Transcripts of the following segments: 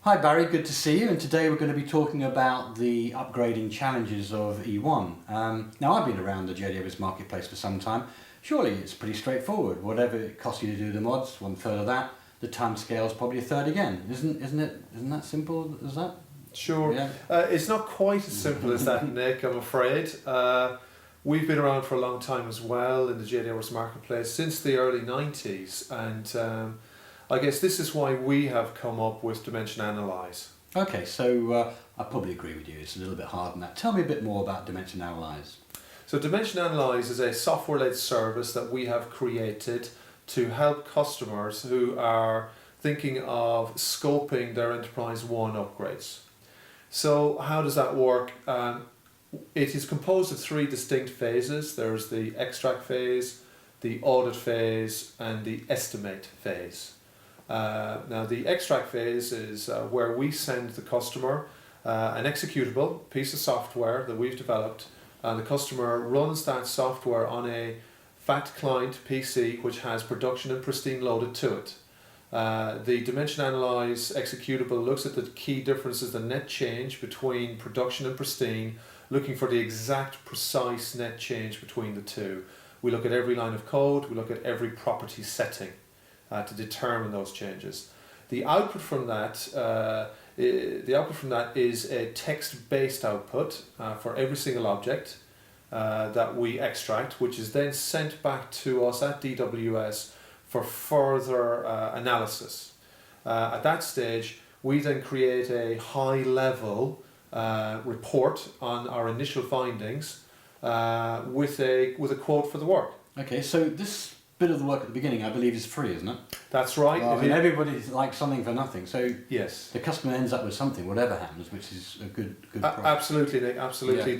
Hi Barry, good to see you, and today we're going to be talking about the upgrading challenges of E1. Now I've been around the JD Edwards marketplace for some time. Surely it's pretty straightforward. Whatever it costs you to do the mods, 1/3 of that. The timescale is probably 1/3 again. Isn't that simple as that? Sure. Yeah. It's not quite as simple as that, Nick, I'm afraid. We've been around for a long time as well in the JD Edwards marketplace, since the early 90s, and I guess this is why we have come up with Dimension Analyze. Okay, so I probably agree with you. It's a little bit hard on that. Tell me a bit more about Dimension Analyze. So Dimension Analyze is a software-led service that we have created to help customers who are thinking of scoping their Enterprise One upgrades. So how does that work? It is composed of 3 distinct phases. There's the extract phase, the audit phase, and the estimate phase. Now the extract phase is where we send the customer an executable piece of software that we've developed, and the customer runs that software on a fat client PC which has production and pristine loaded to it. The Dimension Analyze executable looks at the key differences, the net change between production and pristine, looking for the exact precise net change between the two. We look at every line of code, we look at every property setting to determine those changes. The output from that is a text-based output for every single object that we extract, which is then sent back to us at DWS for further analysis. At that stage, we then create a high-level report on our initial findings with a quote for the work. Okay, so this bit of the work at the beginning, I believe, is free, isn't it? That's right. Well, I mean, everybody likes something for nothing, so yes, the customer ends up with something, whatever happens, which is a good product. Absolutely, Nick. Absolutely. Yeah.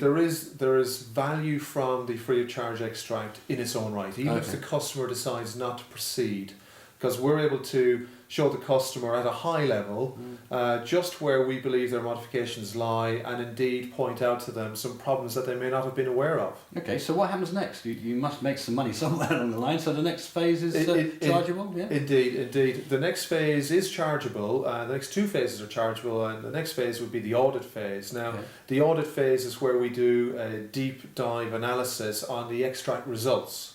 There is value from the free of charge extract in its own right, even if the customer decides not to proceed, because we're able to show the customer at a high level just where we believe their modifications lie, and indeed point out to them some problems that they may not have been aware of. Okay, so what happens next? You must make some money somewhere along the line, so the next phase is chargeable? Yeah? Indeed. The next phase is chargeable, the next 2 phases are chargeable, and the next phase would be the audit phase. Now, the audit phase is where we do a deep dive analysis on the extract results.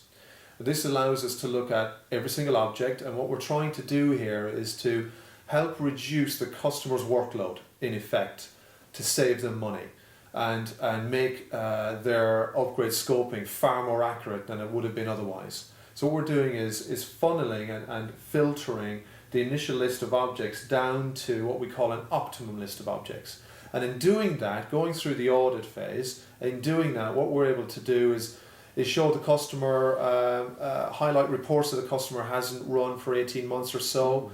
This allows us to look at every single object, and what we're trying to do here is to help reduce the customer's workload, in effect, to save them money and make their upgrade scoping far more accurate than it would have been otherwise. So what we're doing is funneling and filtering the initial list of objects down to what we call an optimum list of objects. And in doing that, going through the audit phase, in doing that, what we're able to do is show the customer, highlight reports that the customer hasn't run for 18 months or so.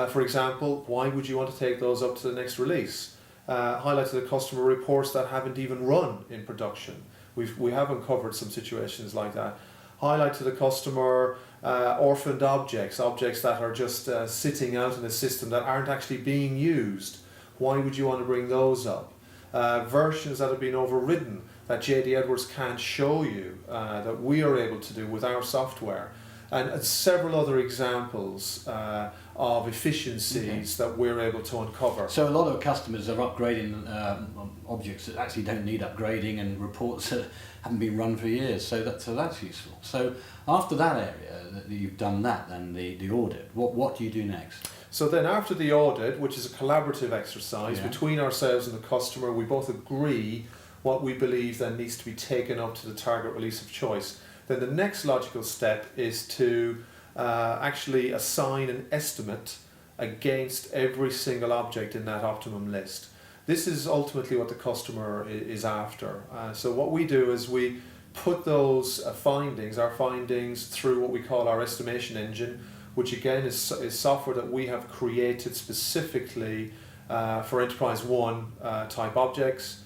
For example, why would you want to take those up to the next release? Highlight to the customer reports that haven't even run in production. We have uncovered some situations like that. Highlight to the customer orphaned objects that are just sitting out in the system that aren't actually being used. Why would you want to bring those up? Versions that have been overridden that JD Edwards can't show you, that we are able to do with our software, and several other examples of efficiencies that we're able to uncover. So a lot of customers are upgrading objects that actually don't need upgrading, and reports that haven't been run for years, so that's useful. So after that area, that you've done that, then the audit, what do you do next? So then after the audit, which is a collaborative exercise between ourselves and the customer, we both agree what we believe then needs to be taken up to the target release of choice. Then the next logical step is to actually assign an estimate against every single object in that optimum list. This is ultimately what the customer is after. So what we do is we put those our findings through what we call our estimation engine, which again is software that we have created specifically for Enterprise One type objects.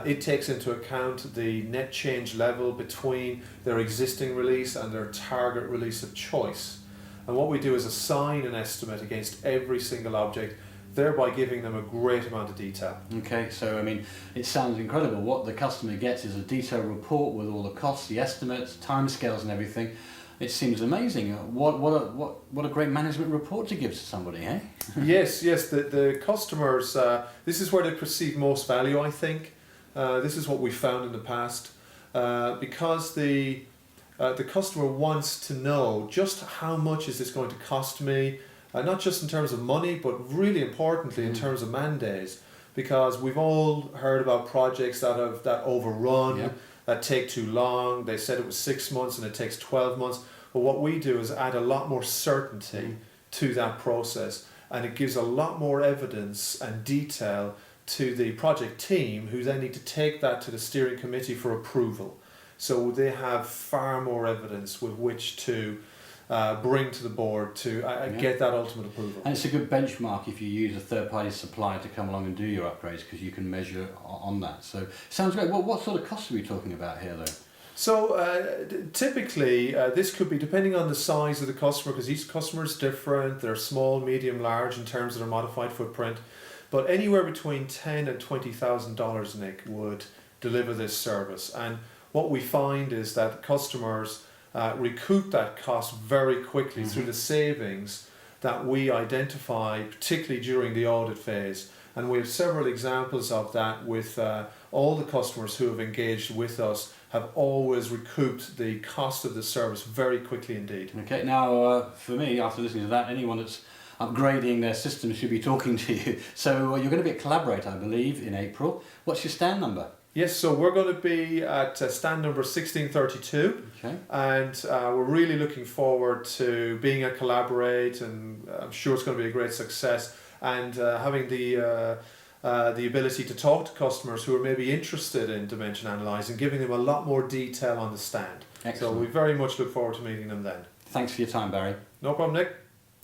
It takes into account the net change level between their existing release and their target release of choice. And what we do is assign an estimate against every single object, thereby giving them a great amount of detail. Okay, so I mean, it sounds incredible. What the customer gets is a detailed report with all the costs, the estimates, timescales and everything. It seems amazing. What a great management report to give to somebody, eh? Yes. The customers, this is where they perceive most value, I think. This is what we found in the past. Because the customer wants to know just how much is this going to cost me, not just in terms of money, but really importantly in terms of man days. Because we've all heard about projects that overrun, that take too long. They said it was 6 months and it takes 12 months. But what we do is add a lot more certainty to that process, and it gives a lot more evidence and detail to the project team, who then need to take that to the steering committee for approval. So they have far more evidence with which to bring to the board to get that ultimate approval. And it's a good benchmark if you use a third-party supplier to come along and do your upgrades, because you can measure on that. So sounds great. Well, what sort of costs are we talking about here, though? So typically this could be depending on the size of the customer, because each customer is different. They're small, medium, large in terms of their modified footprint, but anywhere between $10,000 and $20,000, Nick, would deliver this service. And what we find is that customers recoup that cost very quickly through the savings that we identify, particularly during the audit phase. And we have several examples of that with all the customers who have engaged with us have always recouped the cost of the service very quickly indeed. Okay, now for me, after listening to that, anyone that's upgrading their system should be talking to you. So you're going to be at Collaborate, I believe, in April. What's your stand number? Yes, so we're going to be at stand number 1632, and we're really looking forward to being at Collaborate, and I'm sure it's going to be a great success, and having the ability to talk to customers who are maybe interested in dimension analyzing, giving them a lot more detail on the stand. Excellent. So we very much look forward to meeting them then. Thanks for your time, Barry. No problem, Nick.